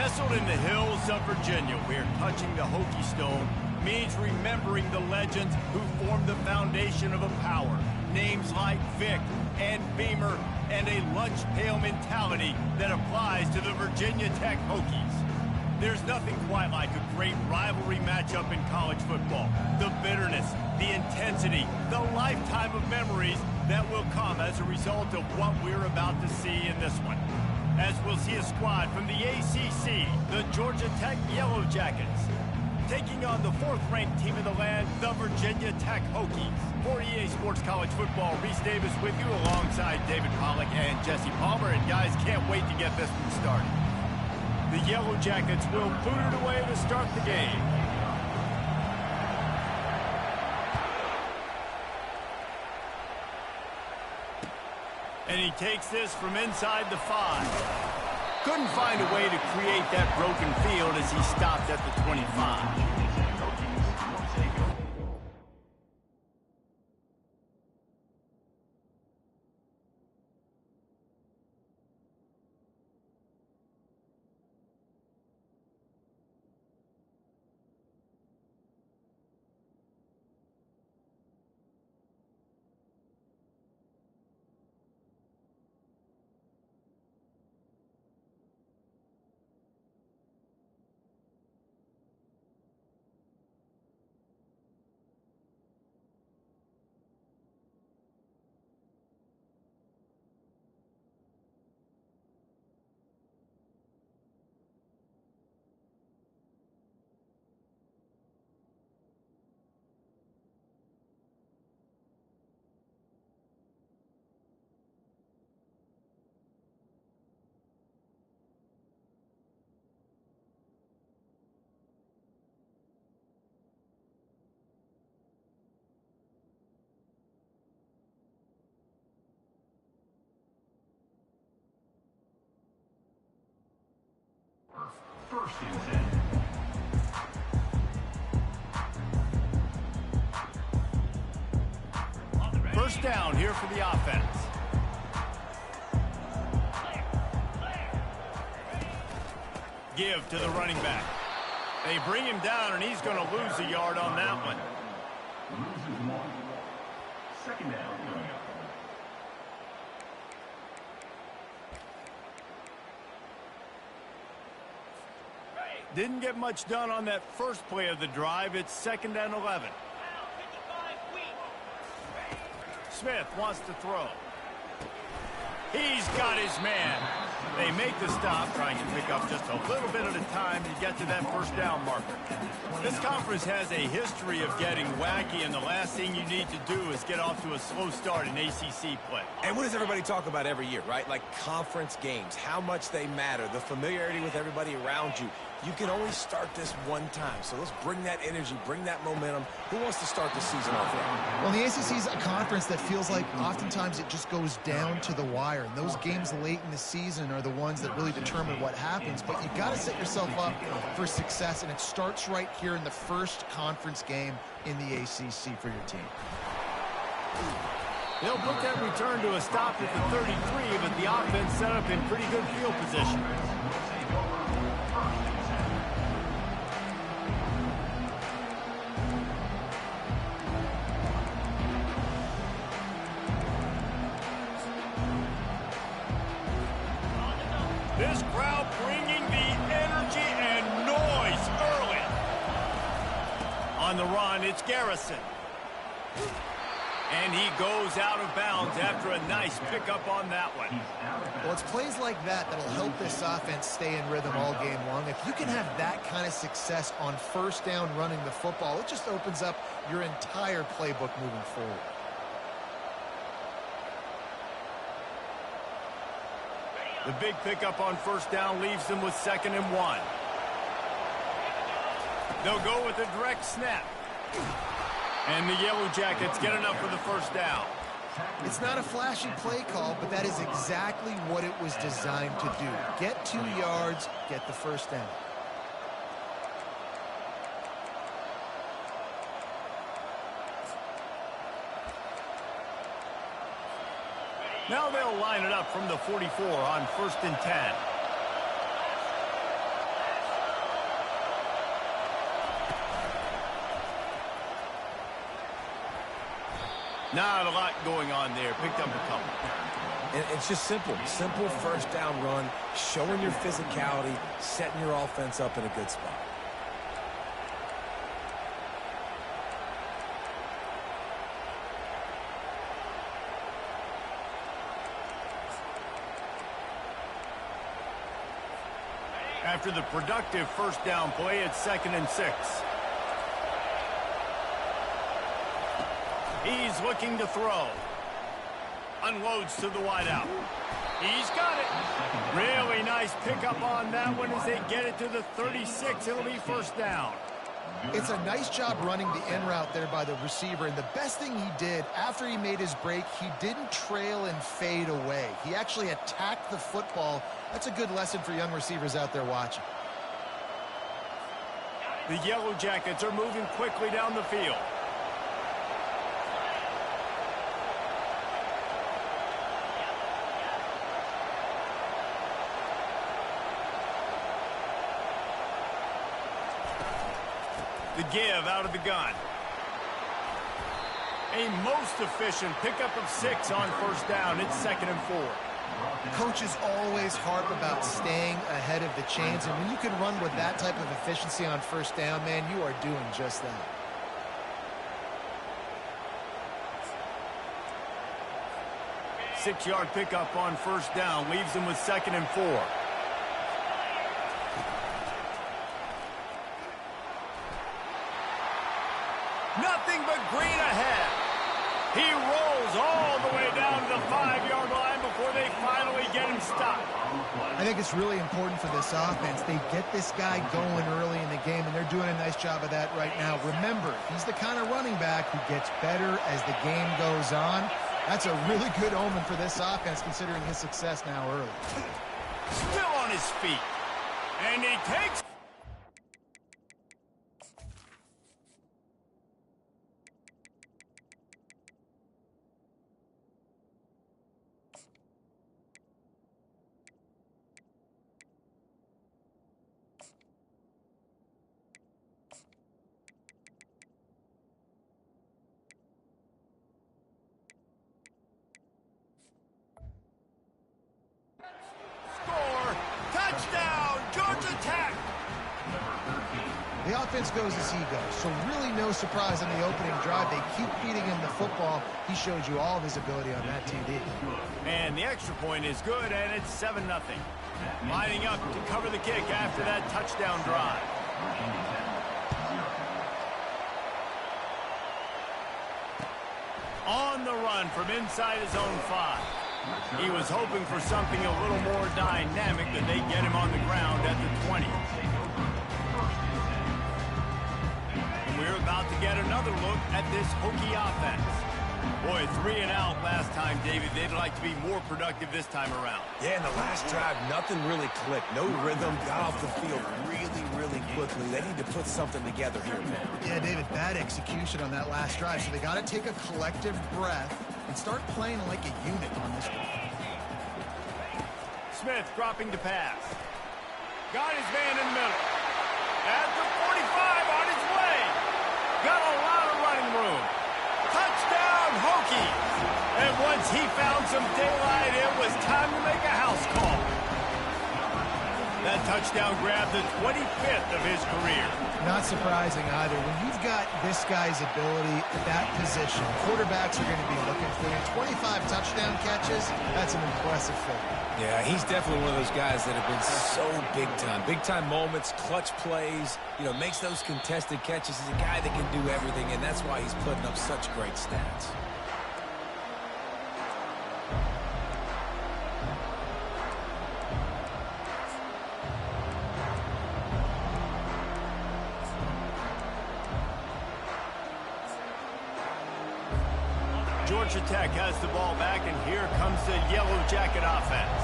Nestled in the hills of Virginia, where touching the Hokie Stone means remembering the legends who formed the foundation of a power. Names like Vic and Beamer, and a lunch pail mentality that applies to the Virginia Tech Hokies. There's nothing quite like a great rivalry matchup in college football. The bitterness, the intensity, the lifetime of memories that will come as a result of what we're about to see in this one. As we'll see a squad from the ACC, the Georgia Tech Yellow Jackets, taking on the fourth-ranked team in the land, the Virginia Tech Hokies. For EA Sports College Football, Reese Davis with you alongside David Pollack and Jesse Palmer. And guys, can't wait to get this one started. The Yellow Jackets will boot it away to start the game. And he takes this from inside the 5. Couldn't find a way to create that broken field as he stopped at the 25. First and 10. First down here for the offense. Give to the running back. They bring him down, and he's going to lose a yard on that one. Loses 1. Second down. Didn't get much done on that first play of the drive. It's second and 11. Smith wants to throw. He's got his man. They make the stop, trying to pick up just a little bit at a time to get to that first down marker. This conference has a history of getting wacky, and the last thing you need to do is get off to a slow start in ACC play. And what does everybody talk about every year, right? Like conference games, how much they matter, the familiarity with everybody around you. You can only start this one time, so let's bring that energy, bring that momentum. Who wants to start the season off right? Well, the ACC is a conference that feels like oftentimes it just goes down to the wire. And those games late in the season are the ones that really determine what happens. But you got to set yourself up for success, and it starts right here in the first conference game in the ACC for your team. They'll put that return to a stop at the 33, but the offense set up in pretty good field position. This crowd bringing the energy and noise early. On the run, it's Garrison. And he goes out of bounds after a nice pickup on that one. Well, it's plays like that that'll help this offense stay in rhythm all game long. If you can have that kind of success on first down running the football, it just opens up your entire playbook moving forward. The big pickup on first down leaves them with 2nd and 1. They'll go with a direct snap. And the Yellow Jackets get enough for the first down. It's not a flashy play call, but that is exactly what it was designed to do. Get 2 yards, get the first down. Now they'll line it up from the 44 on 1st and 10. Not a lot going on there. Picked up a couple. And it's just simple first down run, showing your physicality, setting your offense up in a good spot. After the productive first down play, it's 2nd and 6. He's looking to throw. Unloads to the wideout. He's got it. Really nice pickup on that one as they get it to the 36. It'll be first down. It's a nice job running the in route there by the receiver, and the best thing he did after he made his break, he didn't trail and fade away. He actually attacked the football. That's a good lesson for young receivers out there watching. The Yellow Jackets are moving quickly down the field. The give out of the gun. A most efficient pickup of 6 on first down. It's 2nd and 4. Coaches always harp about staying ahead of the chains, and when you can run with that type of efficiency on first down, man, you are doing just that. Six-yard pickup on first down leaves them with 2nd and 4. Nothing but green ahead. He rolls all the way down to the 5-yard line before they finally get him stopped. I think it's really important for this offense. They get this guy going early in the game, and they're doing a nice job of that right now. Remember, he's the kind of running back who gets better as the game goes on. That's a really good omen for this offense, considering his success now early. Still on his feet. And he takes... The offense goes as he goes, so really no surprise on the opening drive. They keep feeding him the football. He showed you all of his ability on that TD. And the extra point is good, and it's 7-0. Lining up to cover the kick after that touchdown drive. On the run from inside his own 5. He was hoping for something a little more dynamic, that they get him on the ground at the 20. We're about to get another look at this Hokie offense. Boy, 3 and out last time, David. They'd like to be more productive this time around. Yeah, in the last drive, nothing really clicked. No rhythm, got off the field really quickly. They need to put something together here, man. Yeah, David, bad execution on that last drive, so they got to take a collective breath and start playing like a unit on this one. Smith dropping to pass. Got his man in the middle. At the 45 on his way. Got a lot of running room. Touchdown, Hokies. And once he found some daylight, it was time to make a house call. That touchdown grabbed the 25th of his career. Not surprising either. When you've got this guy's ability at that position, quarterbacks are going to be looking for him. 25 touchdown catches, that's an impressive figure. Yeah, he's definitely one of those guys that have been so big time. Big time moments, clutch plays, makes those contested catches. He's a guy that can do everything, and that's why he's putting up such great stats. Georgia Tech has the ball back, and here comes the Yellow Jacket offense.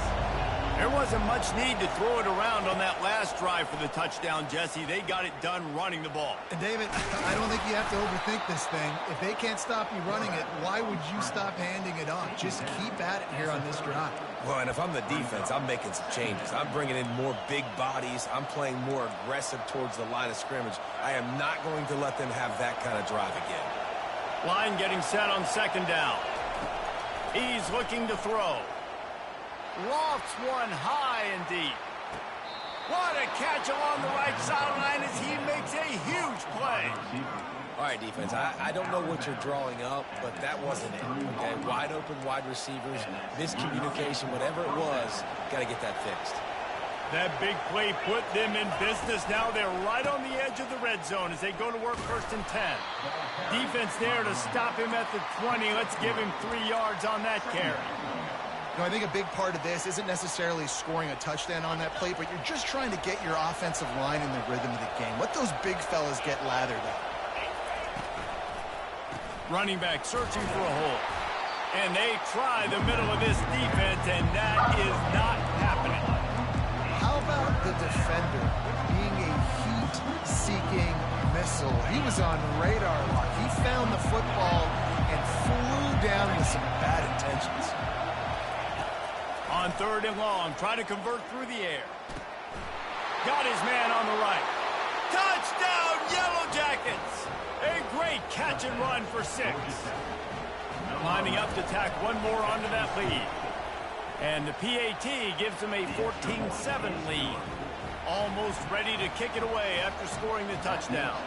There wasn't much need to throw it around on that last drive for the touchdown, Jesse. They got it done running the ball. And David, I don't think you have to overthink this thing. If they can't stop you running it, why would you stop handing it off? Just keep at it here on this drive. Well, and if I'm the defense, I'm making some changes. I'm bringing in more big bodies. I'm playing more aggressive towards the line of scrimmage. I am not going to let them have that kind of drive again. Line getting set on second down. He's looking to throw. Lofts one high and deep. What a catch along the right sideline as he makes a huge play. All right, defense, I don't know what you're drawing up, but that wasn't it, okay? Wide open wide receivers, miscommunication, whatever it was, got to get that fixed. That big play put them in business. Now they're right on the edge of the red zone as they go to work 1st and 10. Defense there to stop him at the 20. Let's give him 3 yards on that carry. You know, I think a big part of this isn't necessarily scoring a touchdown on that play, but you're just trying to get your offensive line in the rhythm of the game. Let those big fellas get lathered up. Running back searching for a hole. And they try the middle of this defense, and that is not happening. How about the defender being a heat-seeking missile? He was on radar lock. He found the football and flew down with some bad intentions. On 3rd and long, trying to convert through the air. Got his man on the right. Touchdown, Yellow Jackets! A great catch and run for 6. Lining up to tack one more onto that lead. And the PAT gives them a 14-7 lead. Almost ready to kick it away after scoring the touchdown.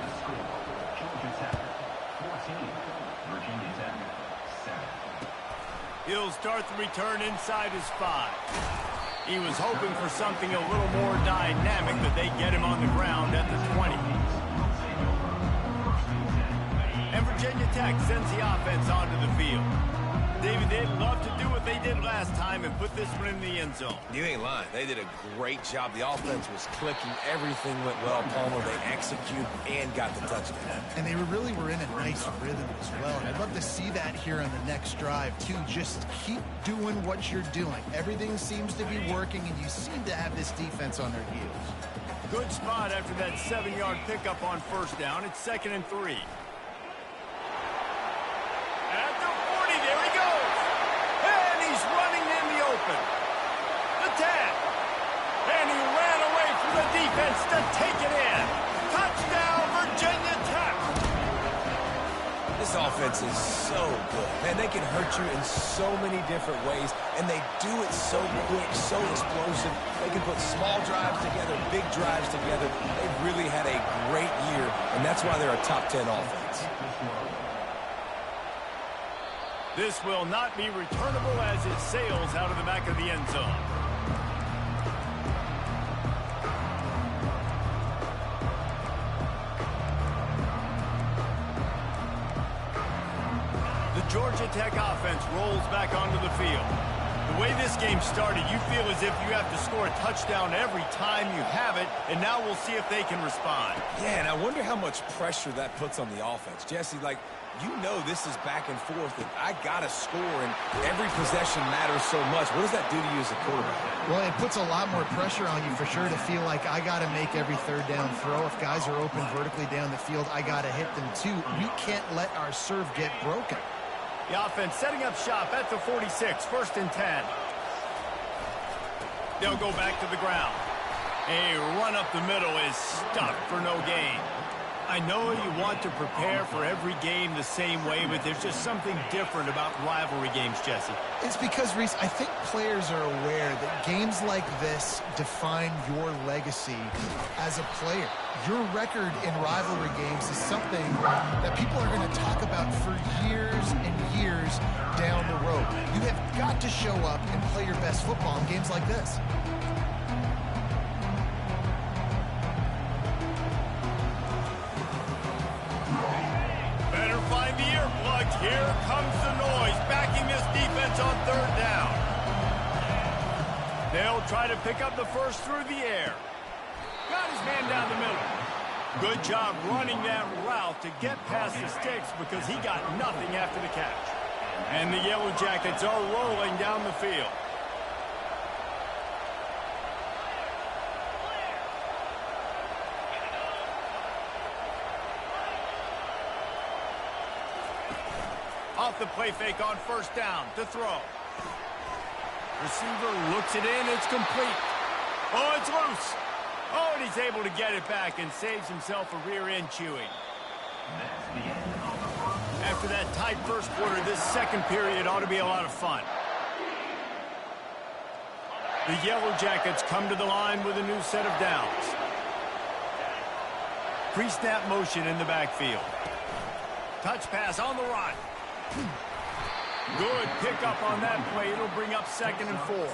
He'll start the return inside his 5. He was hoping for something a little more dynamic, but they get him on the ground at the 20. And Virginia Tech sends the offense onto the field. David, they'd love to do what they did last time and put this one in the end zone. You ain't lying. They did a great job. The offense was clicking. Everything went well. Palmer, they executed and got the touchdown. And they really were in a nice rhythm as well. And I'd love to see that here on the next drive, too. Just keep doing what you're doing. Everything seems to be working, and you seem to have this defense on their heels. Good spot after that 7-yard pickup on 1st down. It's 2nd and 3. At the 40, there he goes. And he's running in the open. The 10. And he ran away from the defense to take it in. Touchdown, Virginia Tech. This offense is so good. Man, they can hurt you in so many different ways, and they do it so quick, so explosive. They can put small drives together, big drives together. They've really had a great year, and that's why they're a top 10 offense. This will not be returnable as it sails out of the back of the end zone. The Georgia Tech offense rolls back onto the field. The way this game started, you feel as if you have to score a touchdown every time you have it, and now we'll see if they can respond. Yeah, and I wonder how much pressure that puts on the offense. Jesse, like, you know this is back and forth, and I got to score, and every possession matters so much. What does that do to you as a quarterback? Well, it puts a lot more pressure on you for sure to feel like I got to make every 3rd down throw. If guys are open vertically down the field, I got to hit them too. We can't let our serve get broken. The offense setting up shop at the 46, 1st and 10. They'll go back to the ground. A run up the middle is stuffed for no gain. I know you want to prepare for every game the same way, but there's just something different about rivalry games, Jesse. It's because, Reese, I think players are aware that games like this define your legacy as a player. Your record in rivalry games is something that people are going to talk about for years and years down the road. You have got to show up and play your best football in games like this. Better find the earplugs. Here comes the noise, backing this defense on 3rd down. They'll try to pick up the first through the air. Got his man down the middle. Good job running that route to get past the sticks because he got nothing after the catch. And the Yellow Jackets are rolling down the field. Off the play fake on 1st down to throw. Receiver looks it in. It's complete. Oh, it's loose. Oh, and he's able to get it back and saves himself a rear end chewing. That's the end of the first After that tight first quarter, this second period ought to be a lot of fun. The Yellow Jackets come to the line with a new set of downs. Pre-snap motion in the backfield. Touch pass on the run. Good pickup on that play. It'll bring up 2nd and 4.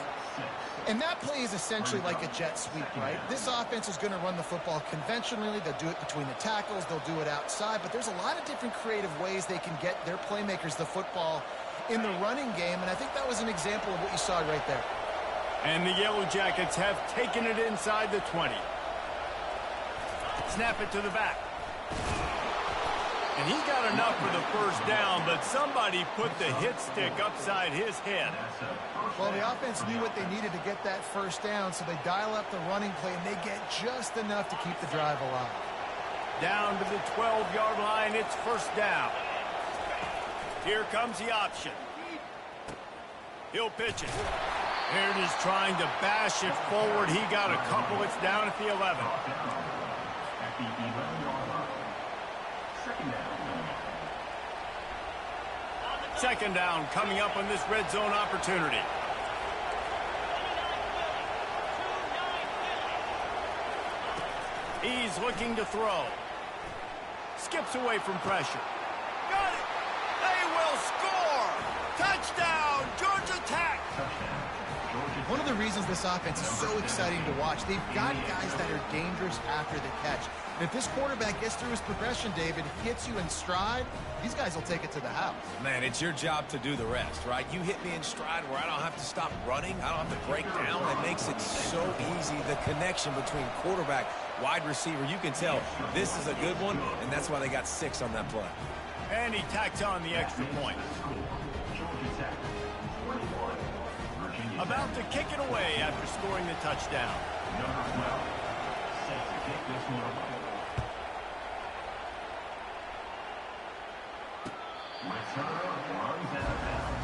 And that play is essentially like a jet sweep, right? This offense is going to run the football conventionally. They'll do it between the tackles. They'll do it outside. But there's a lot of different creative ways they can get their playmakers the football in the running game. And I think that was an example of what you saw right there. And the Yellow Jackets have taken it inside the 20. Snap it to the back. And he got enough for the first down, but somebody put the hit stick upside his head. Well, the offense knew what they needed to get that first down, so they dial up the running play, and they get just enough to keep the drive alive. Down to the 12-yard line, it's first down. Here comes the option. He'll pitch it. Here it is trying to bash it forward. He got a couple. It's down at the 11. At the 11-yard line. Second down. Second down coming up on this red zone opportunity. He's looking to throw. Skips away from pressure. Got it. They will score. Touchdown, Georgia Tech. One of the reasons this offense is so exciting to watch, they've got guys that are dangerous after the catch. And if this quarterback gets through his progression, David, hits you in stride, these guys will take it to the house. Man, it's your job to do the rest, right? You hit me in stride where I don't have to stop running. I don't have to break down. It makes it so easy. The connection between quarterback, wide receiver, you can tell this is a good one, and that's why they got 6 on that play. And he tacks on the extra point. About to kick it away after scoring the touchdown. Number 12. Set to kick this one away. Returner runs out of bounds.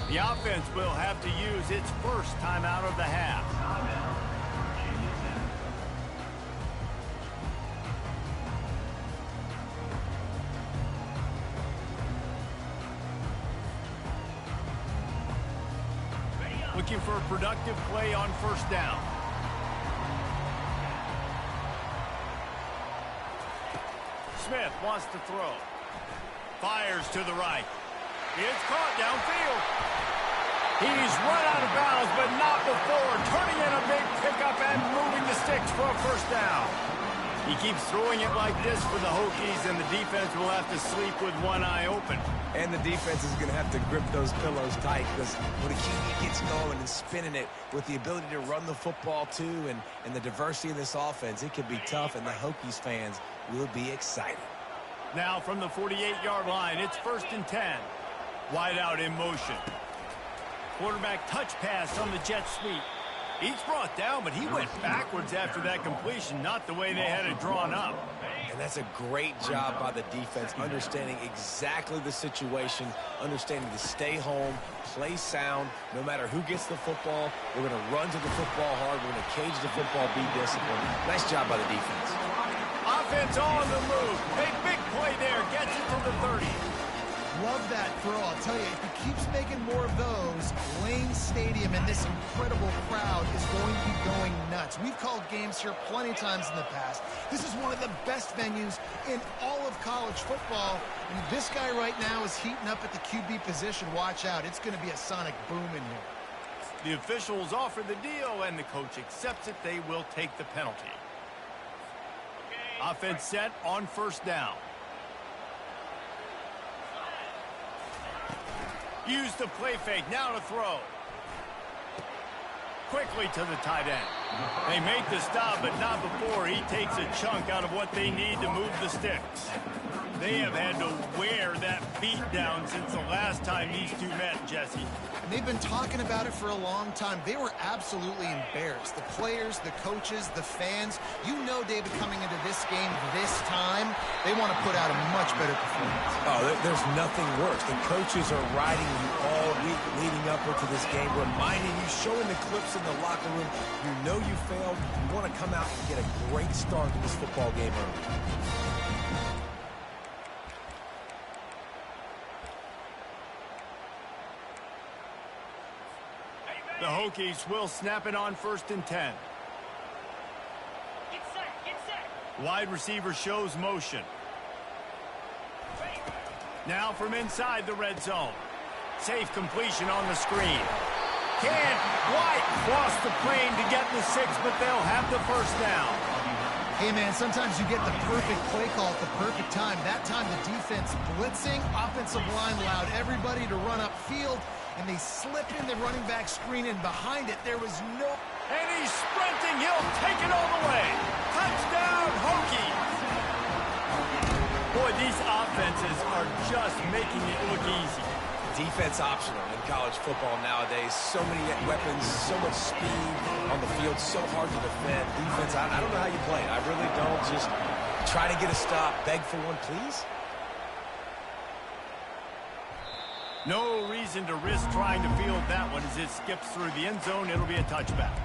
The offense will have to use its first timeout of the half. Timeout. Virginia Tech. Looking for a productive play on first down. Smith wants to throw. Fires to the right. It's caught downfield. He's run out of bounds, but not before. Turning in a big pickup and moving the sticks for a first down. He keeps throwing it like this for the Hokies, and the defense will have to sleep with one eye open. And the defense is going to have to grip those pillows tight because when a QB gets going and spinning it with the ability to run the football too and the diversity of this offense, it could be tough, and the Hokies fans will be excited. Now from the 48-yard line, it's 1st and 10. Wide out in motion. Quarterback touch pass on the jet sweep. He's brought down, but he went backwards after that completion, not the way they had it drawn up. And that's a great job by the defense, understanding exactly the situation, understanding to stay home, play sound. No matter who gets the football, we're going to run to the football hard. We're going to cage the football, be disciplined. Nice job by the defense. Offense on the move. A big play there. Gets it to the 30. Love that throw. I'll tell you, if he keeps making more of those, Lane Stadium and this incredible crowd is going to be going nuts. We've called games here plenty of times in the past. This is one of the best venues in all of college football. And this guy right now is heating up at the QB position. Watch out. It's going to be a sonic boom in here. The officials offer the deal, and the coach accepts it. They will take the penalty. Offense set on first down. Use the play fake, now to throw. Quickly to the tight end. They make the stop, but not before he takes a chunk out of what they need to move the sticks. They have had to wear that beat down since the last time these two met, Jesse. And they've been talking about it for a long time. They were absolutely embarrassed. The players, the coaches, the fans. You know, David, coming into this game this time, they want to put out a much better performance. Oh, there's nothing worse. The coaches are riding you all week leading up into this game, reminding you, showing the clips in the locker room. You know you failed. You want to come out and get a great start to this football game early. The Hokies will snap it on 1st and 10. Get set. Wide receiver shows motion. Now from inside the red zone. Safe completion on the screen. White cross the plane to get the 6, but they'll have the first down. Hey, man, sometimes you get the perfect play call at the perfect time. That time the defense blitzing, offensive line allowed everybody to run upfield, and they slip in the running back screen, and behind it there was no... And he's sprinting. He'll take it all the way. Touchdown, Hokies. Boy, these offenses are just making it look easy. Defense optional in college football nowadays. So many weapons, so much speed on the field, so hard to defend. Defense, I don't know how you play it. I really don't. Just try to get a stop, beg for one, please. No reason to risk trying to field that one as it skips through the end zone. It'll be a touchback.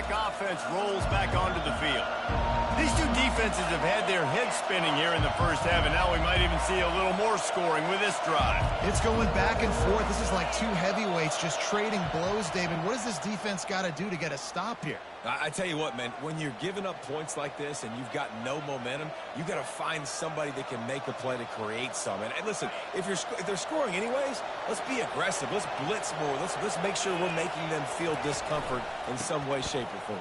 Offense rolls back onto the field. These two defenses have had their heads spinning here in the first half, and now we might even see a little more scoring with this drive. It's going back and forth. This is like two heavyweights just trading blows, David. What does this defense got to do to get a stop here? I tell you what, man, when you're giving up points like this and you've got no momentum, you got to find somebody that can make a play to create some. And listen, if they're scoring anyways, let's be aggressive. Let's blitz more. Let's make sure we're making them feel discomfort in some way, shape, or form.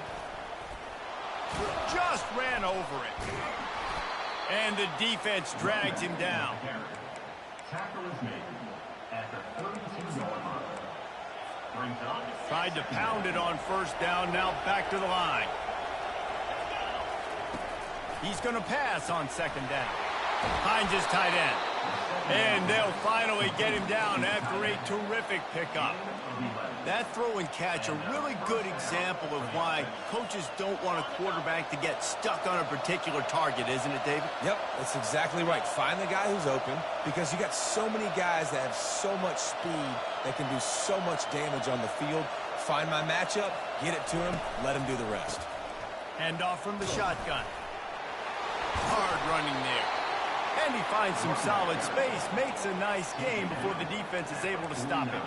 Just ran over it. And the defense drags him down. Tackle is made at the 32-yard line. Brings up. Tried to pound it on first down, now back to the line. He's going to pass on second down. Finds his tight end. And they'll finally get him down after a terrific pickup. That throw and catch, a really good example of why coaches don't want a quarterback to get stuck on a particular target, isn't it, David? Yep, that's exactly right. Find the guy who's open, because you got so many guys that have so much speed that can do so much damage on the field. Find my matchup, get it to him, let him do the rest. Hand off from the shotgun. Hard running there. And he finds some solid space, makes a nice game before the defense is able to stop him.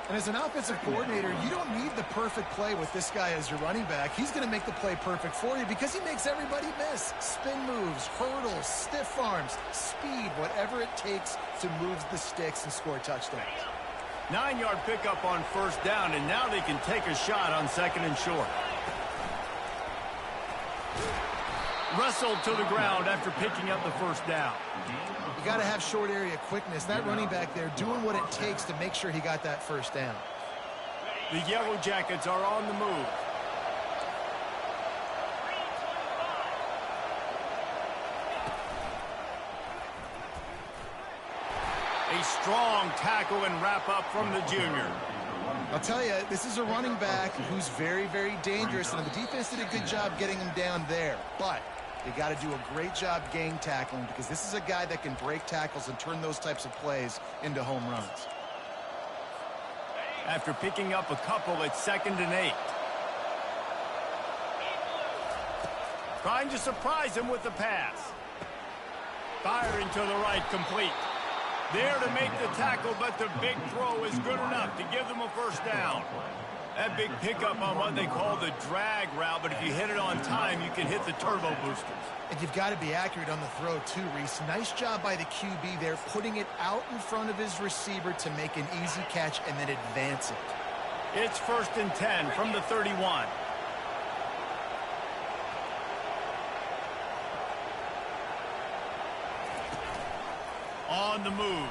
And as an offensive coordinator, you don't need the perfect play with this guy as your running back. He's going to make the play perfect for you because he makes everybody miss. Spin moves, hurdles, stiff arms, speed, whatever it takes to move the sticks and score touchdowns. 9-yard pickup on first down, and now they can take a shot on second and short. Wrestled to the ground after picking up the first down. You got to have short area quickness. That running back there doing what it takes to make sure he got that first down. The Yellow Jackets are on the move. A strong tackle and wrap up from the junior. I'll tell you, this is a running back who's very, very dangerous, and the defense did a good job getting him down there. But they got to do a great job gang tackling, because this is a guy that can break tackles and turn those types of plays into home runs. After picking up a couple, it's 2nd and 8. Trying to surprise him with the pass. Firing to the right, complete. There to make the tackle, but the big throw is good enough to give them a first down. That big pickup on what they call the drag route, but if you hit it on time, you can hit the turbo boosters. And you've got to be accurate on the throw too, Reese. Nice job by the QB there, putting it out in front of his receiver to make an easy catch and then advance it. It's 1st and 10 from the 31. On the move.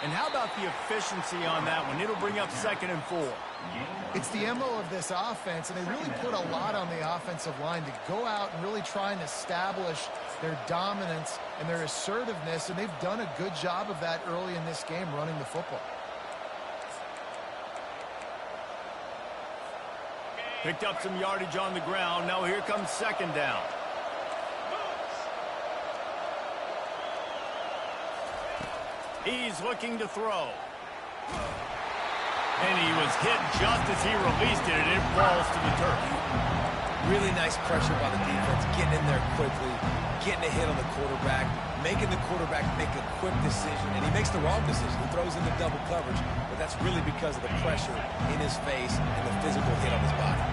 And how about the efficiency on that one? It'll bring up 2nd and 4. It's the MO of this offense, and they really put a lot on the offensive line to go out and really try and establish their dominance and their assertiveness, and they've done a good job of that early in this game running the football. Picked up some yardage on the ground. Now here comes 2nd down. He's looking to throw. And he was hit just as he released it, and it falls to the turf. Really nice pressure by the defense, getting in there quickly, getting a hit on the quarterback, making the quarterback make a quick decision, and he makes the wrong decision. He throws into double coverage, but that's really because of the pressure in his face and the physical hit on his body.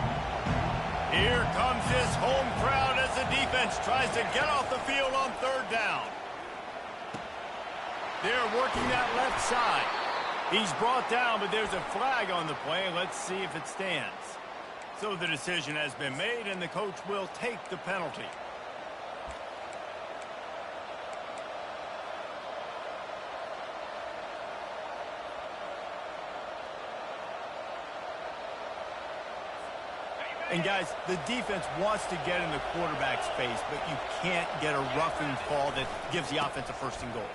Here comes his home crowd as the defense tries to get off the field on 3rd down. They're working that left side. He's brought down, but there's a flag on the play. Let's see if it stands. So the decision has been made, and the coach will take the penalty. And guys, the defense wants to get in the quarterback's face, but you can't get a roughing call that gives the offense a 1st and goal.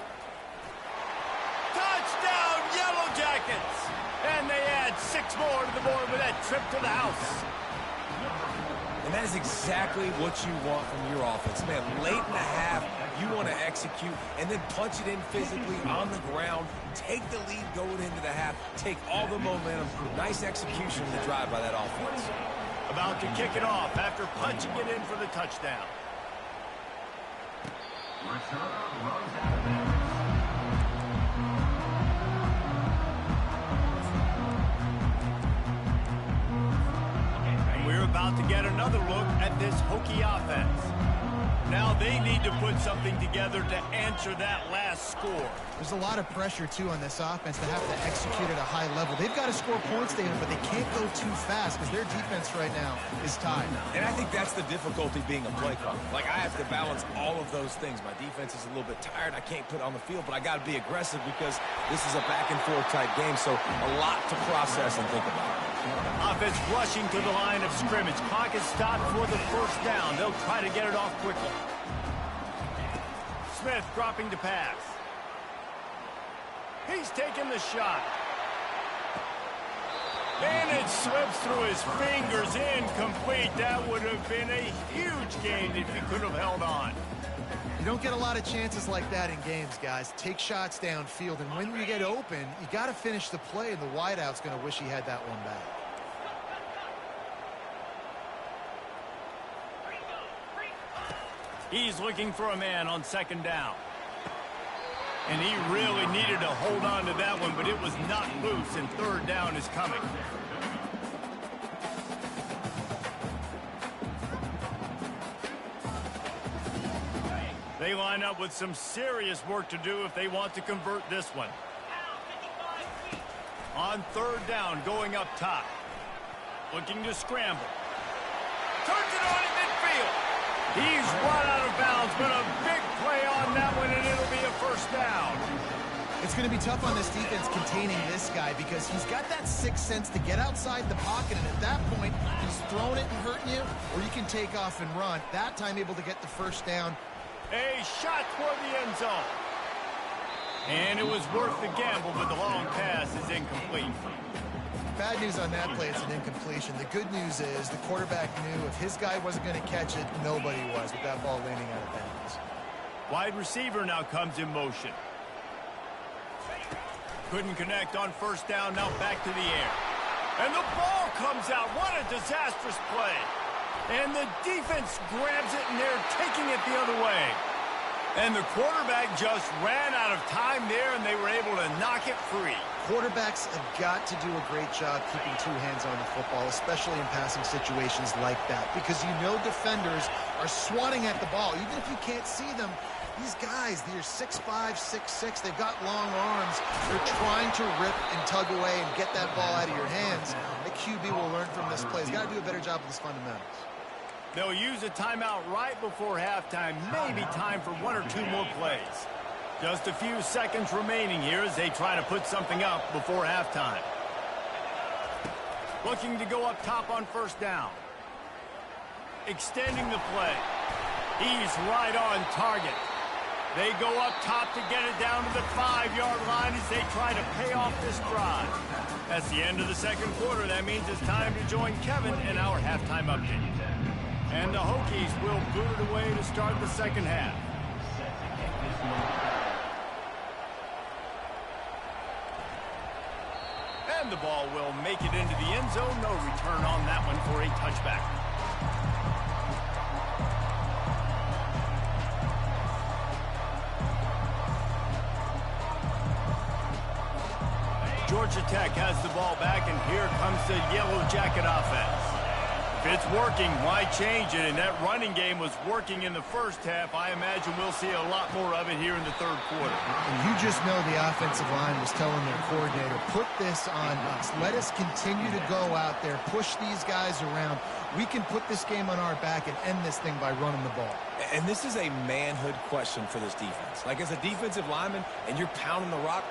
Touchdown, Yellow Jackets! And they add 6 more to the board with that trip to the house. And that is exactly what you want from your offense. Man, late in the half, you want to execute and then punch it in physically on the ground, take the lead going into the half, take all the momentum. Nice execution in the drive by that offense. About to kick it off after punching it in for the touchdown. And we're about to get another look at this Hokie offense. Now they need to put something together to answer that last score. There's a lot of pressure, too, on this offense to have to execute at a high level. They've got to score points, David, but they can't go too fast because their defense right now is tied. And I think that's the difficulty being a play caller. Like, I have to balance all of those things. My defense is a little bit tired. I can't put it on the field, but I got to be aggressive because this is a back-and-forth type game, so a lot to process and think about. Offense rushing to the line of scrimmage. Clock is stopped for the 1st down. They'll try to get it off quickly. Smith dropping to pass. He's taking the shot. And it slips through his fingers, incomplete. That would have been a huge gain if he could have held on. You don't get a lot of chances like that in games, guys. Take shots downfield, and when you get open, you got to finish the play, and the wideout's going to wish he had that one back. He's looking for a man on 2nd down. And he really needed to hold on to that one, but it was not loose, and 3rd down is coming. They line up with some serious work to do if they want to convert this one. On 3rd down, going up top. Looking to scramble. Turns it on in midfield. He's run out of bounds, but a big play on that one, and it'll be a 1st down. It's going to be tough on this defense containing this guy because he's got that 6th sense to get outside the pocket, and at that point, he's throwing it and hurting you, or you can take off and run. That time able to get the 1st down. A shot toward the end zone. And it was worth the gamble, but the long pass is incomplete. Bad news on that play, it's an incompletion. The good news is the quarterback knew if his guy wasn't going to catch it, nobody was with that ball landing out of bounds. Wide receiver now comes in motion. Couldn't connect on 1st down, now back to the air. And the ball comes out. What a disastrous play. And the defense grabs it, and they're taking it the other way. And the quarterback just ran out of time there, and they were able to knock it free. Quarterbacks have got to do a great job keeping 2 hands on the football, especially in passing situations like that, because you know defenders are swatting at the ball. Even if you can't see them, these guys, they're 6'5", 6'6", they've got long arms. They're trying to rip and tug away and get that ball out of your hands. The QB will learn from this play. He's got to do a better job with his fundamentals. They'll use a timeout right before halftime. Maybe time for 1 or 2 more plays. Just a few seconds remaining here as they try to put something up before halftime. Looking to go up top on first down. Extending the play. He's right on target. They go up top to get it down to the 5-yard line as they try to pay off this drive. That's the end of the second quarter. That means it's time to join Kevin in our halftime update. And the Hokies will boot it away to start the second half. And the ball will make it into the end zone. No return on that one for a touchback. Georgia Tech has the ball back, and here comes the Yellow Jacket offense. If it's working, why change it? And that running game was working in the first half. I imagine we'll see a lot more of it here in the third quarter. And you just know the offensive line was telling their coordinator, put this on us. Let us continue to go out there, push these guys around. We can put this game on our back and end this thing by running the ball. And this is a manhood question for this defense. Like, as a defensive lineman, and you're pounding the rock,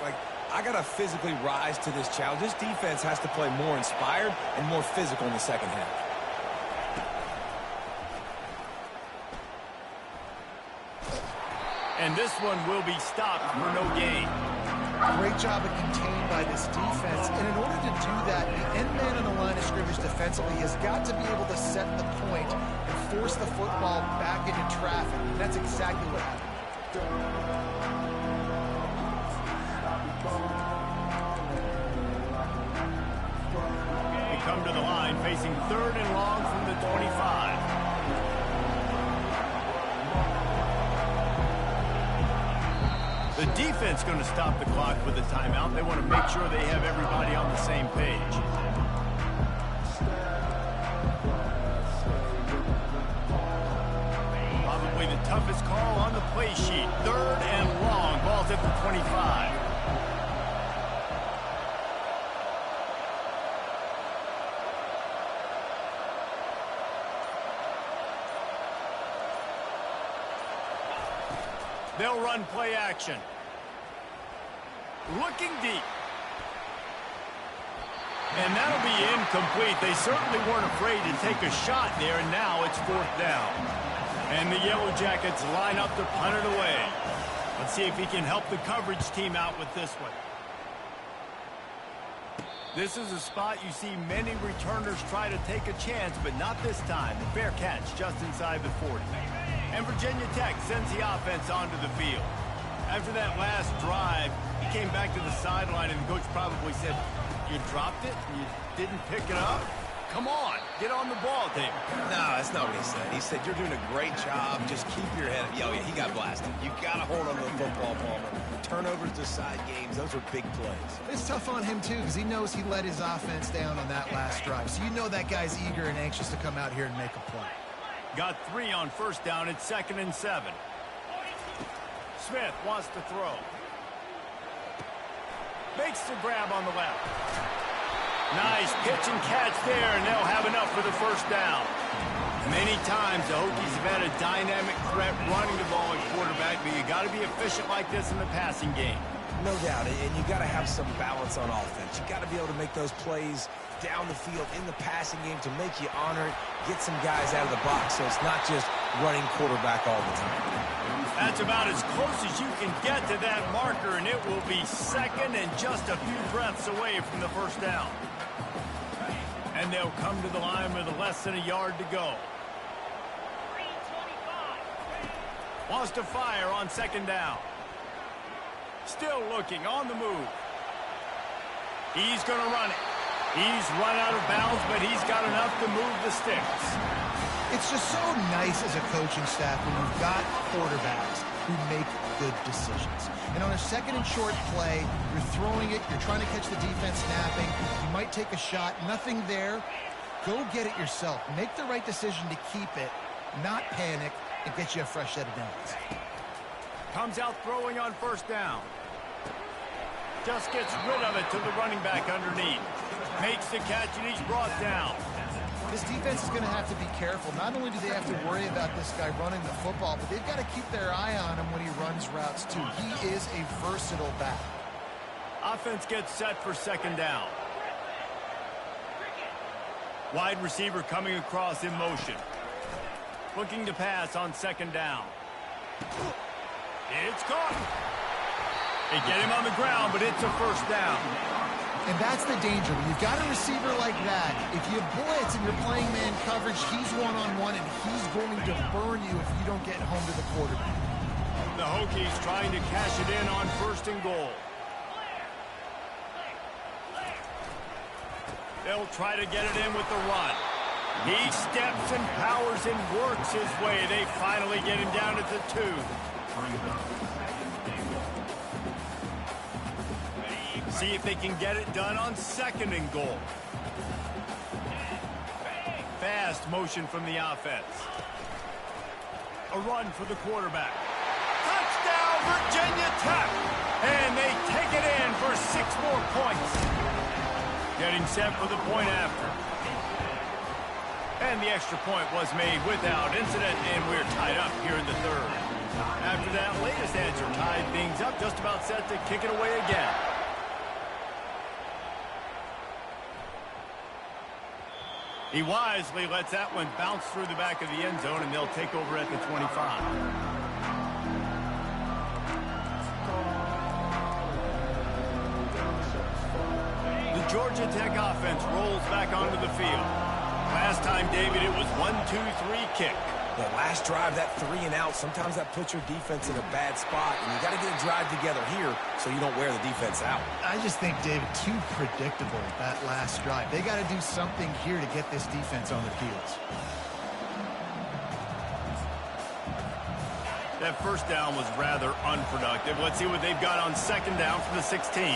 like, I got to physically rise to this challenge. This defense has to play more inspired and more physical in the second half. And this one will be stopped for no gain. Great job of contained by this defense. And in order to do that, the end man on the line of scrimmage defensively has got to be able to set the point and force the football back into traffic. And that's exactly what happened. Come to the line, facing third and long from the 25. The defense going to stop the clock with a timeout. They want to make sure they have everybody on the same page. Probably the toughest call on the play sheet. Third and long. Ball's at the 25. They'll run play action. Looking deep. And that'll be incomplete. They certainly weren't afraid to take a shot there, and now it's fourth down. And the Yellow Jackets line up to punt it away. Let's see if he can help the coverage team out with this one. This is a spot you see many returners try to take a chance, but not this time. The fair catch just inside the 40. And Virginia Tech sends the offense onto the field. After that last drive, he came back to the sideline, and the coach probably said, you dropped it? You didn't pick it up? Come on, get on the ball, David. No, that's not what he said. He said, you're doing a great job. Just keep your head up. Yo, he got blasted. You got to hold on to the football, Palmer. Turnovers decide games. Those are big plays. It's tough on him, too, because he knows he let his offense down on that last drive. So you know that guy's eager and anxious to come out here and make a play. Got 3 on first down. It's 2nd and 7. Smith wants to throw. Makes the grab on the left. Nice pitch and catch there, and they'll have enough for the first down. Many times the Hokies have had a dynamic threat running the ball at quarterback, but you got to be efficient like this in the passing game. No doubt, and you got to have some balance on offense. You got to be able to make those plays down the field in the passing game to make you honor it, get some guys out of the box, so it's not just running quarterback all the time. That's about as close as you can get to that marker, and it will be 2nd and just a few breaths away from the first down. And they'll come to the line with less than a yard to go. Wants to fire on 2nd down. Still looking on the move. He's going to run it. He's run out of bounds, but he's got enough to move the sticks. It's just so nice as a coaching staff when you've got quarterbacks who make good decisions. And on a 2nd and short play, you're throwing it, you're trying to catch the defense snapping, you might take a shot, nothing there. Go get it yourself. Make the right decision to keep it, not panic, and get you a fresh set of downs. Comes out throwing on first down. Just gets rid of it to the running back underneath. Makes the catch, and he's brought down. This defense is going to have to be careful. Not only do they have to worry about this guy running the football, but they've got to keep their eye on him when he runs routes too. He is a versatile back. Offense gets set for second down. Wide receiver coming across in motion. Looking to pass on second down. It's caught. They get him on the ground, but it's a first down. And that's the danger. When you've got a receiver like that, if you blitz and you're playing man coverage, he's one-on-one, and he's going to burn you if you don't get home to the quarterback. The Hokies trying to cash it in on first and goal. They'll try to get it in with the run. He steps and powers and works his way. They finally get him down at the 2. See if they can get it done on second and goal. Fast motion from the offense. A run for the quarterback. Touchdown, Virginia Tech! And they take it in for 6 more points. Getting set for the point after. And the extra point was made without incident, and we're tied up here in the 3rd. After that latest answer, tied things up, just about set to kick it away again. He wisely lets that one bounce through the back of the end zone, and they'll take over at the 25. The Georgia Tech offense rolls back onto the field. Last time, David, it was 1-2-3 kick. That last drive, that 3 and out, sometimes that puts your defense in a bad spot, and you got to get a drive together here so you don't wear the defense out. I just think, David, too predictable, that last drive. They got to do something here to get this defense on their heels. That first down was rather unproductive. Let's see what they've got on second down from the 16.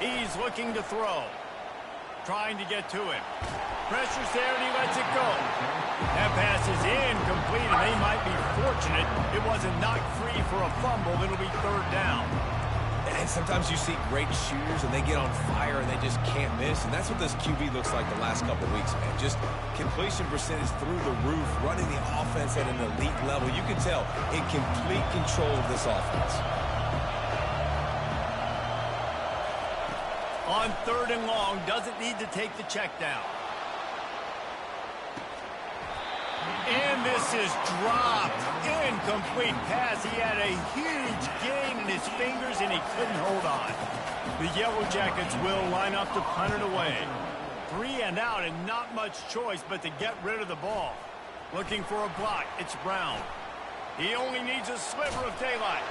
He's looking to throw. Trying to get to him. Pressure's there, and he lets it go. That pass is incomplete, and they might be fortunate it wasn't knocked free for a fumble. It'll be third down. And sometimes you see great shooters, and they get on fire, and they just can't miss. And that's what this QB looks like the last couple of weeks, man. Just completion percentage through the roof, running the offense at an elite level. You can tell in complete control of this offense. On third and long, doesn't need to take the check down. And this is dropped. Incomplete pass. He had a huge gain in his fingers, and he couldn't hold on. The Yellow Jackets will line up to punt it away. 3 and out, and not much choice but to get rid of the ball. Looking for a block. It's Brown. He only needs a sliver of daylight.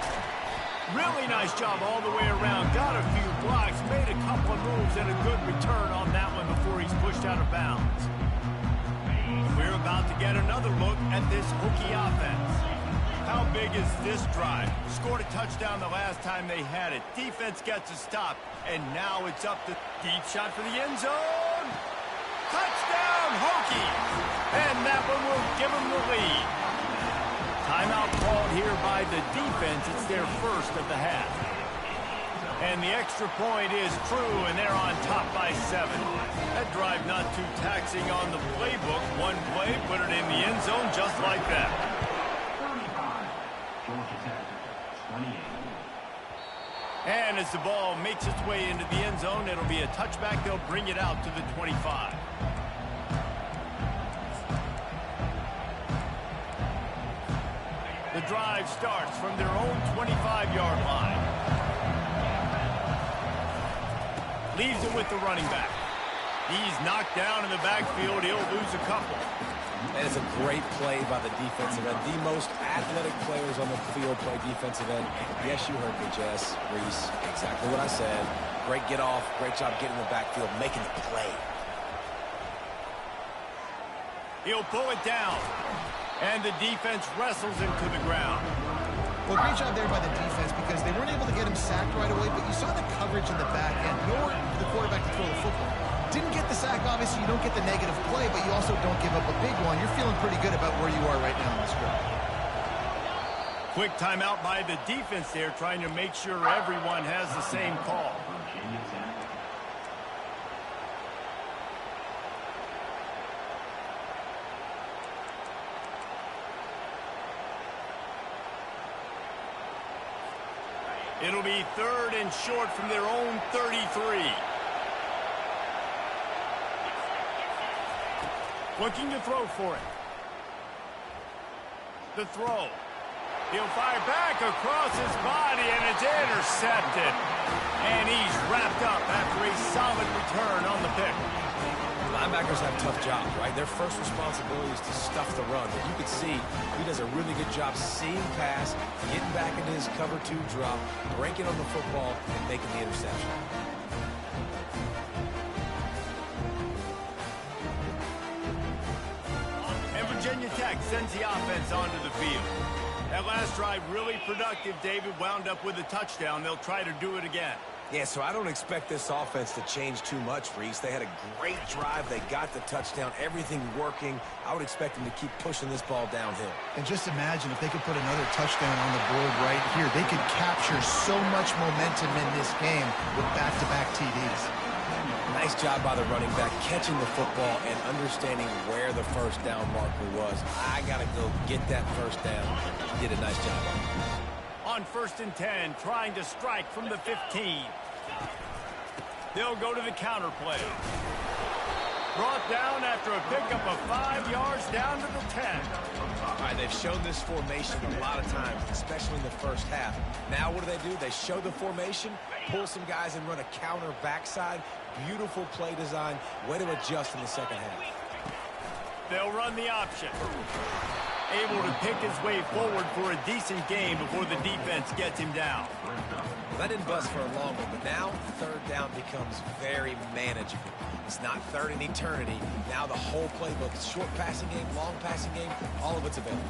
Really nice job all the way around. Got a few blocks, made a couple of moves, and a good return on that one before he's pushed out of bounds. We're about to get another look at this Hokie offense. How big is this drive? Scored a touchdown the last time they had it. Defense gets a stop, and now it's up to deep shot for the end zone. Touchdown, Hokies! And that one will give them the lead. Timeout called here by the defense. It's their first of the half. And the extra point is true, and they're on top by 7. That drive not too taxing on the playbook. One play, put it in the end zone just like that. 35, Georgia Tech, 28. And as the ball makes its way into the end zone, it'll be a touchback. They'll bring it out to the 25. The drive starts from their own 25-yard line. Leaves it with the running back. He's knocked down in the backfield. He'll lose a couple. And it's a great play by the defensive end. The most athletic players on the field play defensive end. Yes, you heard me, Jess, Reese. Exactly what I said. Great get off. Great job getting in the backfield, making the play. He'll pull it down. And the defense wrestles him to the ground. Well, great job there by the defense because they weren't able to get him sacked right away, but you saw the coverage in the back end. Nor the quarterback to throw the football. Didn't get the sack, obviously. You don't get the negative play, but you also don't give up a big one. You're feeling pretty good about where you are right now in this drive. Quick timeout by the defense there, trying to make sure everyone has the same call. It'll be 3rd and short from their own 33. Looking to throw for it. The throw. He'll fire back across his body, and it's intercepted. And he's wrapped up after a solid return on the pick. Linebackers have tough jobs, right? Their first responsibility is to stuff the run. But you can see he does a really good job seeing pass, getting back into his cover 2 drop, breaking on the football, and making the interception. And Virginia Tech sends the offense onto the field. That last drive really productive. David wound up with a touchdown. They'll try to do it again. Yeah, so I don't expect this offense to change too much, Reese. They had a great drive. They got the touchdown. Everything working. I would expect them to keep pushing this ball downhill. And just imagine if they could put another touchdown on the board right here. They could capture so much momentum in this game with back-to-back TDs. Nice job by the running back, catching the football and understanding where the first down marker was. I got to go get that first down. He did a nice job on it. On 1st and 10, trying to strike from the 15. They'll go to the counter play. Brought down after a pickup of 5 yards down to the 10. All right, they've shown this formation a lot of times, especially in the first half. Now what do? They show the formation, pull some guys and run a counter backside. Beautiful play design. Way to adjust in the second half. They'll run the option. Able to pick his way forward for a decent game before the defense gets him down. That didn't bust for a long one, but now 3rd down becomes very manageable. It's not 3rd in eternity. Now the whole playbook, short passing game, long passing game, all of it's available.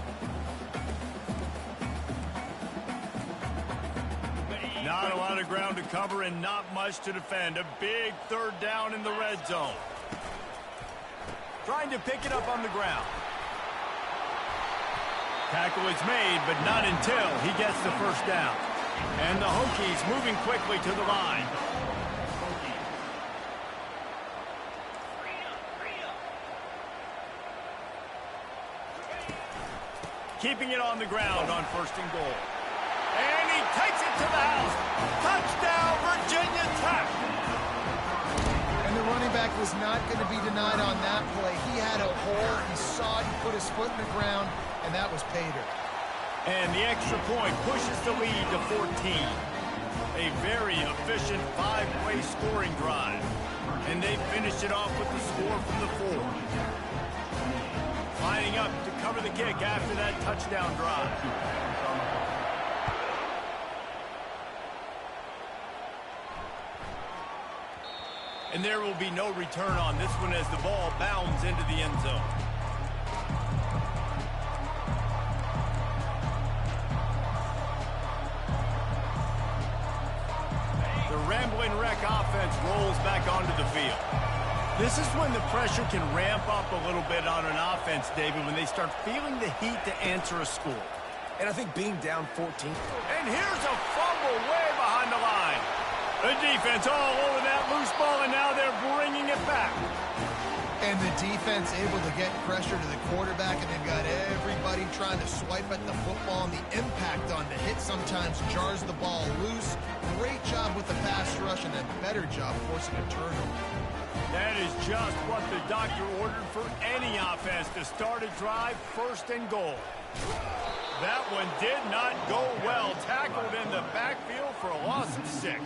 Not a lot of ground to cover and not much to defend. A big 3rd down in the red zone. Trying to pick it up on the ground. Tackle is made, but not until he gets the first down. And the Hokies moving quickly to the line. Keeping it on the ground on 1st and goal. And he takes it to the house. Touchdown, Virginia Tech. And the running back was not going to be denied on that play. He had a hole. He saw it. He put his foot in the ground, and that was pay dirt. And the extra point pushes the lead to 14. A very efficient 5-way scoring drive. And they finished it off with the score from the 4. Lining up to cover the kick after that touchdown drive. And there will be no return on this one as the ball bounds into the end zone. The Rambling Wreck offense rolls back onto the field. This is when the pressure can ramp up a little bit on an offense, David, when they start feeling the heat to answer a score. And I think being down 14. And here's a fumble way behind the line. The defense all over that loose ball, and now they're bringing it back. And the defense able to get pressure to the quarterback, and they've got everybody trying to swipe at the football, and the impact on the hit sometimes jars the ball loose. Great job with the pass rush, and a better job forcing a turnover. That is just what the doctor ordered for any offense to start a drive, 1st and goal. That one did not go well. Tackled in the backfield for a loss of 6.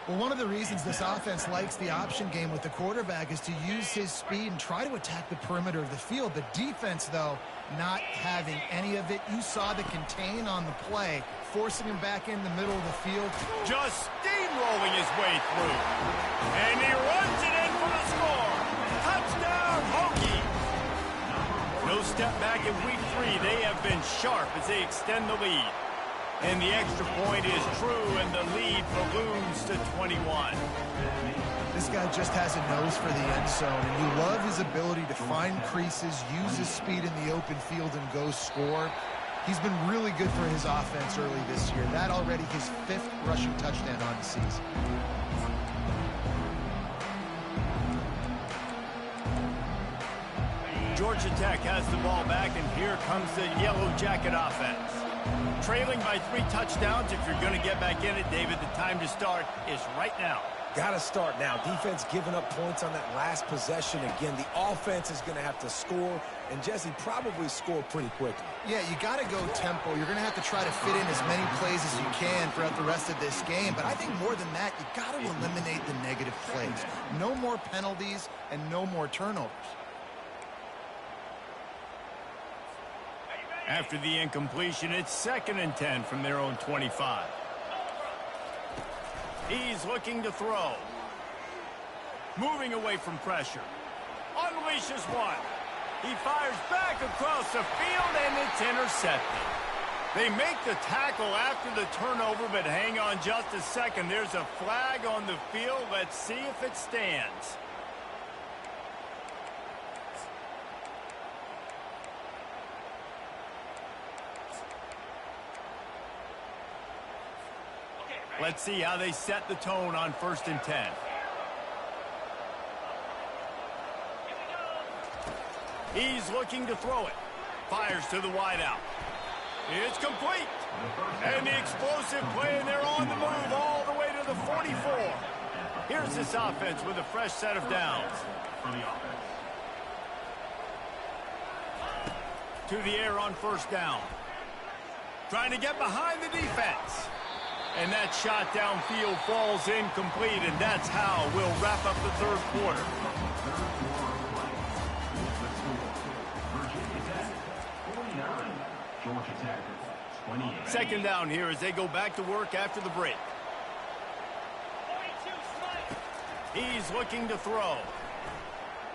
Well, one of the reasons this offense likes the option game with the quarterback is to use his speed and try to attack the perimeter of the field. The defense, though, not having any of it. You saw the contain on the play, forcing him back in the middle of the field. Just steamrolling his way through. And he runs it in for the score. Touchdown, Hokie. No step back in week 3. They have been sharp as they extend the lead. And the extra point is true, and the lead balloons to 21. This guy just has a nose for the end zone, and you love his ability to find creases, use his speed in the open field, and go score. He's been really good for his offense early this year. That already his 5th rushing touchdown on the season. Georgia Tech has the ball back, and here comes the Yellow Jacket offense. Trailing by 3 touchdowns. If you're going to get back in it, David, the time to start is right now. Got to start now. Defense giving up points on that last possession. Again, the offense is going to have to score, and Jesse probably score pretty quickly. Yeah, you got to go tempo. You're going to have to try to fit in as many plays as you can throughout the rest of this game. But I think more than that, you got to eliminate the negative plays. No more penalties and no more turnovers. After the incompletion, it's 2nd and 10 from their own 25. He's looking to throw. Moving away from pressure. Unleashes one. He fires back across the field, and it's intercepted. They make the tackle after the turnover, but hang on just a second. There's a flag on the field. Let's see if it stands. Let's see how they set the tone on 1st and 10. He's looking to throw it. Fires to the wideout. It's complete. And the explosive play, and they're on the move all the way to the 44. Here's this offense with a fresh set of downs. To the air on 1st down. Trying to get behind the defense. And that shot downfield falls incomplete, and that's how we'll wrap up the 3rd quarter. Second down here as they go back to work after the break. He's looking to throw.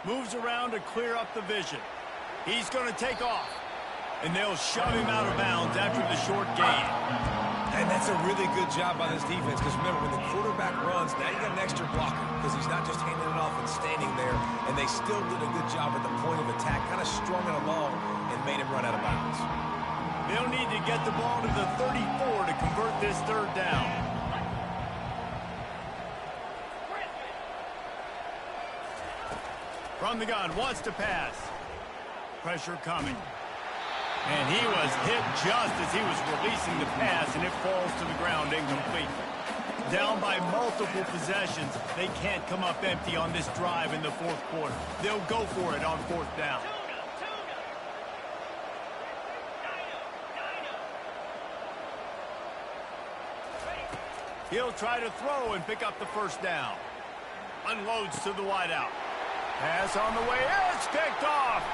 Moves around to clear up the vision. He's going to take off. And they'll shove him out of bounds after the short gain. And that's a really good job by this defense, because remember, when the quarterback runs, now you got an extra blocker, because he's not just handing it off and standing there, and they still did a good job at the point of attack, kind of strung it along and made him run out of bounds. They'll need to get the ball to the 34 to convert this 3rd down. From the gun, wants to pass. Pressure coming. And he was hit just as he was releasing the pass, and it falls to the ground incomplete. Down by multiple possessions, they can't come up empty on this drive in the 4th quarter. They'll go for it on 4th down. He'll try to throw and pick up the 1st down. Unloads to the wideout. Pass on the way. It's picked off.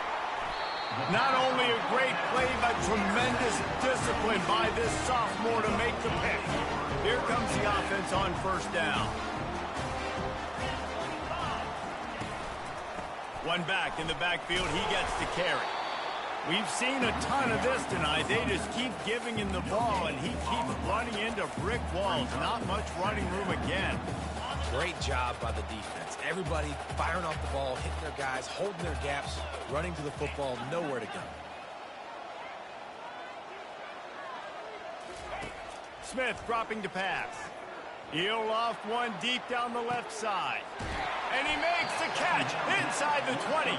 Not only a great play, but tremendous discipline by this sophomore to make the pick. Here comes the offense on 1st down. One back in the backfield. He gets to carry. We've seen a ton of this tonight. They just keep giving him the ball, and he keeps running into brick walls. Not much running room again. Great job by the defense. Everybody firing off the ball, hitting their guys, holding their gaps, running to the football, nowhere to go. Smith dropping to pass. He'll loft one deep down the left side. And he makes the catch inside the 20.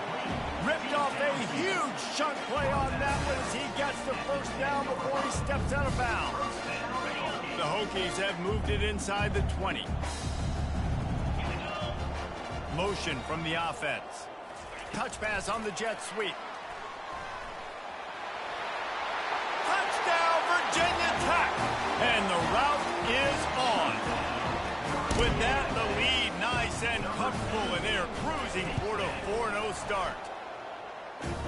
Ripped off a huge chunk play on that one as he gets the 1st down before he steps out of bounds. The Hokies have moved it inside the 20. Motion from the offense. Touch pass on the jet sweep. Touchdown, Virginia Tech! And the route is on. With that, the lead nice and comfortable, and they're cruising toward a 4-0 start.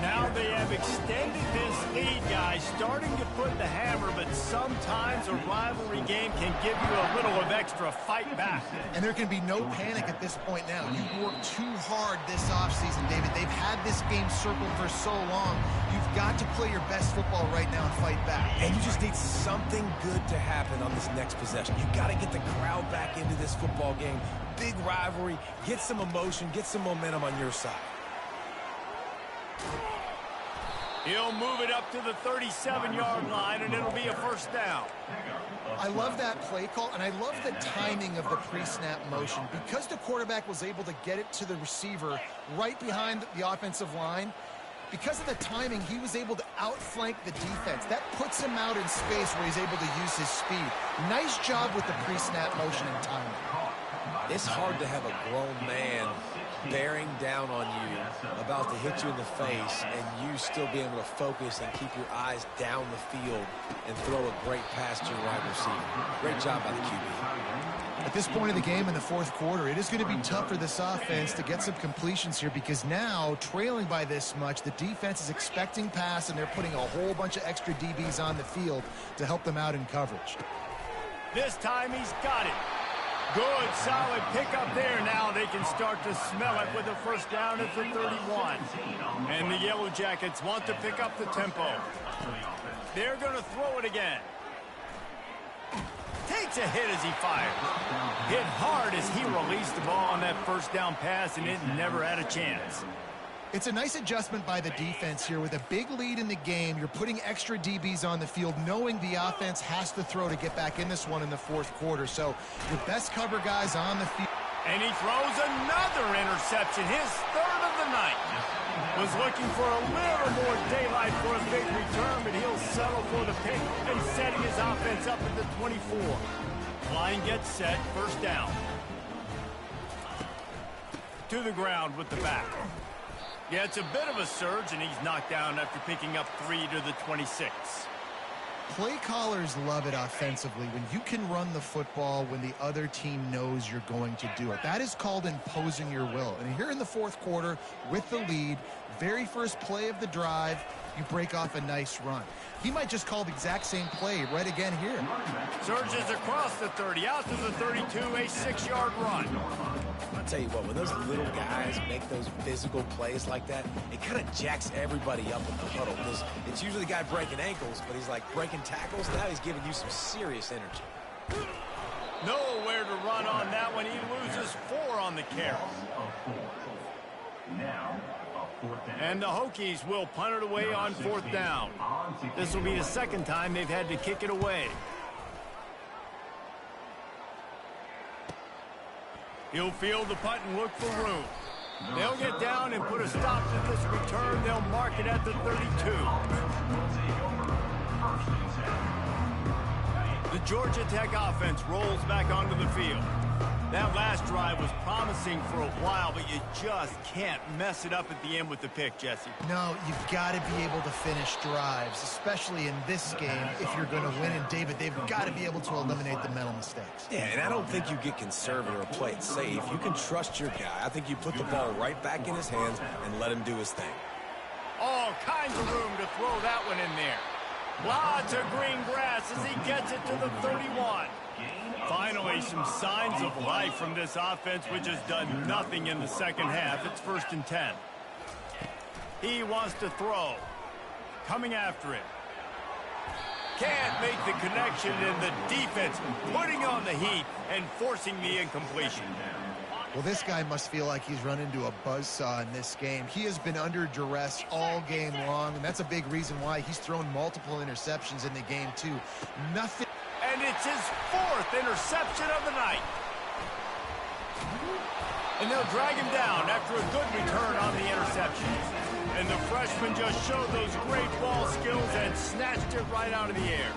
Now they have extended this lead, guys, starting to put the hammer, but sometimes a rivalry game can give you a little of extra fight back. And there can be no panic at this point now. You've worked too hard this offseason, David. They've had this game circled for so long. You've got to play your best football right now and fight back. And you just need something good to happen on this next possession. You got to get the crowd back into this football game. Big rivalry. Get some emotion. Get some momentum on your side. He'll move it up to the 37-yard line, and it'll be a first down. I love that play call, and I love the timing of the pre-snap motion. Because the quarterback was able to get it to the receiver right behind the offensive line, because of the timing, he was able to outflank the defense. That puts him out in space where he's able to use his speed. Nice job with the pre-snap motion and timing. It's hard to have a grown man bearing down on you, about to hit you in the face, and you still be able to focus and keep your eyes down the field and throw a great pass to your wide receiver. Great job by the QB. At this point of the game in the fourth quarter, it is going to be tough for this offense to get some completions here, because now, trailing by this much, the defense is expecting pass, and they're putting a whole bunch of extra DBs on the field to help them out in coverage. This time he's got it. Good, solid pickup there. Now they can start to smell it with a first down at the 31. And the Yellow Jackets want to pick up the tempo. They're going to throw it again. Takes a hit as he fires. Hit hard as he released the ball on that first down pass, and it never had a chance. It's a nice adjustment by the defense here. With a big lead in the game, you're putting extra DBs on the field, knowing the offense has to throw to get back in this one in the fourth quarter. So your best cover guys on the field. And he throws another interception, his third of the night. Was looking for a little more daylight for a big return, but he'll settle for the pick and setting his offense up at the 24. Line gets set, first down. To the ground with the back. Yeah, it's a bit of a surge, and he's knocked down after picking up 3 to the 26. Play callers love it offensively when you can run the football when the other team knows you're going to do it. That is called imposing your will. And here in the fourth quarter, with the lead, very first play of the drive, you break off a nice run. He might just call the exact same play right again here. Surges across the 30, out to the 32, a 6-yard run. I'll tell you what, when those little guys make those physical plays like that, it kind of jacks everybody up in the huddle, because it's usually the guy breaking ankles, but he's like breaking tackles. Now he's giving you some serious energy. Nowhere to run on that one. He loses 4 on the carry. And the Hokies will punt it away on fourth down. This will be the second time they've had to kick it away. He'll field the punt and look for room. They'll get down and put a stop to this return. They'll mark it at the 32. The Georgia Tech offense rolls back onto the field. That last drive was promising for a while, but you just can't mess it up at the end with the pick, Jesse. No, you've got to be able to finish drives, especially in this game if you're going to win. And, David, they've got to be able to eliminate the mental mistakes. Yeah, and I don't think you get conservative or play it safe. You can trust your guy. I think you put the ball right back in his hands and let him do his thing. All kinds of room to throw that one in there. Lots of green grass as he gets it to the 31. Finally, some signs of life from this offense, which has done nothing in the second half. It's 1st and 10. He wants to throw. Coming after it. Can't make the connection, and the defense putting on the heat and forcing the incompletion. Well, this guy must feel like he's run into a buzzsaw in this game. He has been under duress all game long, and that's a big reason why he's thrown multiple interceptions in the game, too. Nothing. And it's his 4th interception of the night. And they'll drag him down after a good return on the interception. And the freshman just showed those great ball skills and snatched it right out of the air.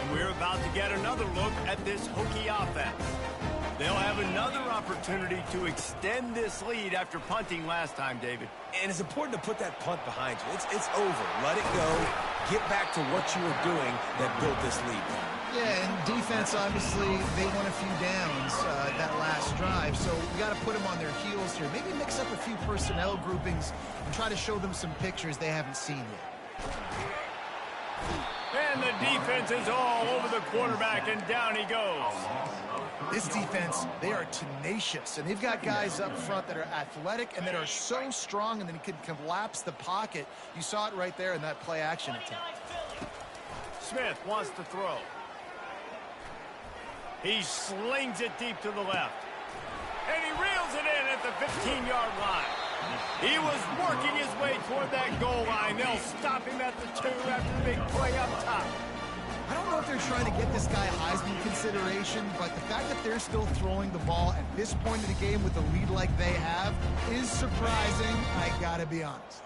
And we're about to get another look at this Hokie offense. They'll have another opportunity to extend this lead after punting last time, David. And it's important to put that punt behind you. It's over. Let it go. Get back to what you were doing that built this lead. Yeah, and defense, obviously, they won a few downs that last drive, so we got to put them on their heels here. Maybe mix up a few personnel groupings and try to show them some pictures they haven't seen yet. And the defense is all over the quarterback, and down he goes. This defense, they are tenacious, and they've got guys up front that are athletic and that are so strong and then can collapse the pocket. You saw it right there in that play-action attempt. Smith wants to throw. He slings it deep to the left. And he reels it in at the 15-yard line. He was working his way toward that goal line. They'll stop him at the 2 after the big play up top. I don't know if they're trying to get this guy Heisman consideration, but the fact that they're still throwing the ball at this point of the game with the lead like they have is surprising, I gotta be honest.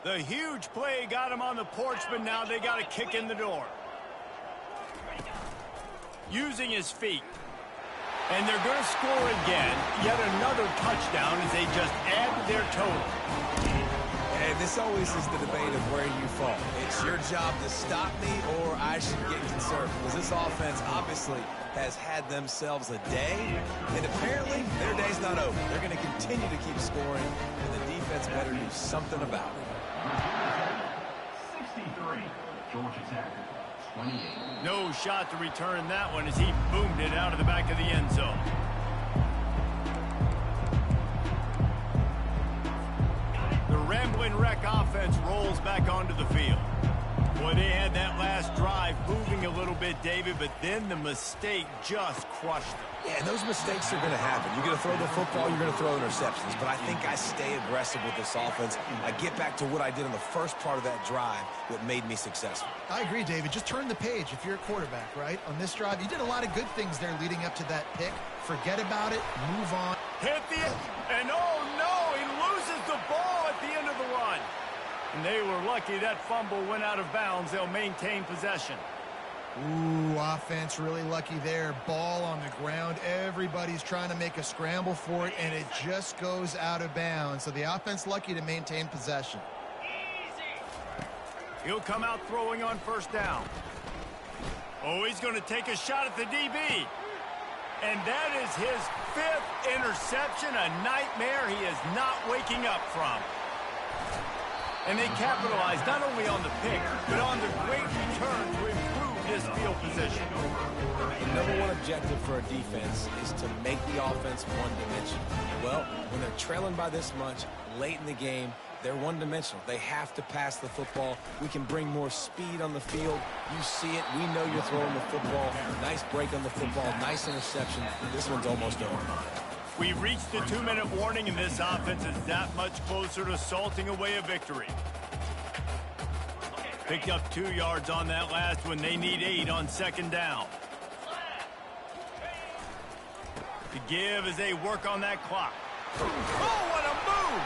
The huge play got him on the porch, but now they got a kick in the door. Using his feet. And they're going to score again. Yet another touchdown as they just add to their total. And this always is the debate of where you fall. It's your job to stop me or I should get conservative. Because this offense obviously has had themselves a day. And apparently their day's not over. They're going to continue to keep scoring. And the defense better do something about it. 63, Georgia Tech, 28. No shot to return that one as he boomed it out of the back of the end zone. The Rambling Wreck offense rolls back onto the field. Boy, they had that last drive moving a little bit, David, but then the mistake just crushed them. Yeah, and those mistakes are going to happen. You're going to throw the football, you're going to throw interceptions. But I think I stay aggressive with this offense. I get back to what I did in the first part of that drive that made me successful. I agree, David. Just turn the page if you're a quarterback, right? On this drive, you did a lot of good things there leading up to that pick. Forget about it. Move on. Hit the... And oh, no! He loses the ball at the end of the run. And they were lucky that fumble went out of bounds. They'll maintain possession. Ooh, offense really lucky there. Ball on the ground. Everybody's trying to make a scramble for it, and it just goes out of bounds. So the offense lucky to maintain possession. He'll come out throwing on first down. Oh, he's going to take a shot at the DB. And that is his 5th interception, a nightmare he is not waking up from. And they capitalized not only on the pick, but on the great return to improve his field position. The number one objective for a defense is to make the offense one-dimensional. Well, when they're trailing by this much late in the game, they're one-dimensional. They have to pass the football. We can bring more speed on the field. You see it. We know you're throwing the football. Nice break on the football. Nice interception. This one's almost over. We've reached the 2-minute warning, and this offense is that much closer to salting away a victory. Picked up 2 yards on that last one. They need 8 on second down. To give as they work on that clock. Oh, what a move!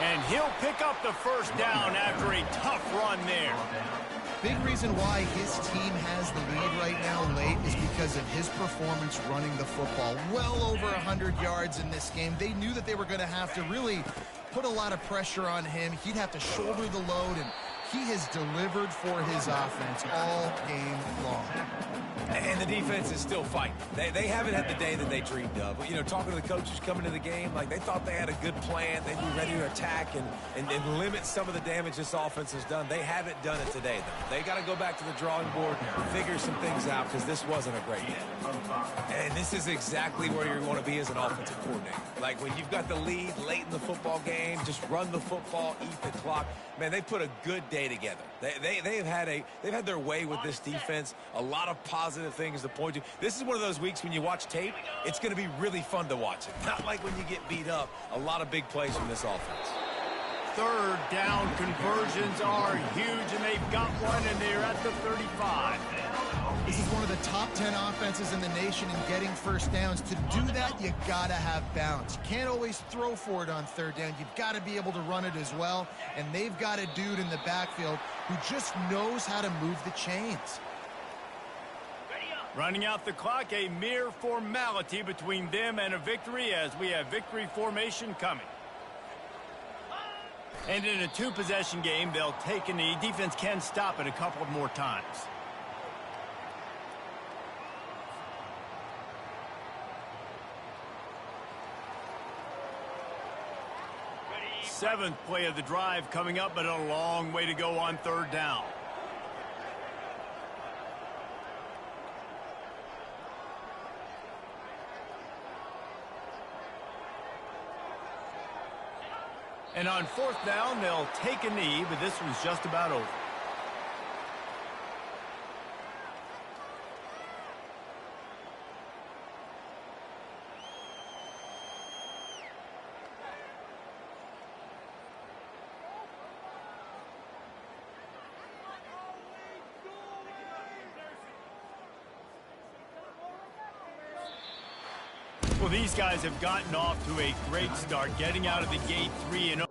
And he'll pick up the first down after a tough run there. Big reason why his team has the lead right now late is because of his performance running the football. Well over 100 yards in this game. They knew that they were going to have to really put a lot of pressure on him. He'd have to shoulder the load, and he has delivered for his offense all game long. And the defense is still fighting. They haven't had the day that they dreamed of. You know, talking to the coaches coming to the game, like they thought they had a good plan. They'd be ready to attack and limit some of the damage this offense has done. They haven't done it today, though. They got to go back to the drawing board, figure some things out, because this wasn't a great day. And this is exactly where you want to be as an offensive coordinator. Like when you've got the lead late in the football game, just run the football, eat the clock. Man, they put a good day together. They've had their way with this defense. A lot of positive things to point to. This is one of those weeks when you watch tape, it's going to be really fun to watch it. Not like when you get beat up. A lot of big plays from this offense. Third down conversions are huge, and they've got one, and they're at the 35. This is one of the top 10 offenses in the nation in getting first downs. To do that, you got to have balance. You can't always throw for it on third down. You've got to be able to run it as well. And they've got a dude in the backfield who just knows how to move the chains. Running out the clock, a mere formality between them and a victory as we have victory formation coming. And in a 2-possession game, they'll take a knee. Defense can stop it a couple of more times. Seventh play of the drive coming up, but a long way to go on third down. And on fourth down, they'll take a knee, but this one's just about over. Well, these guys have gotten off to a great start, getting out of the gate 3-0.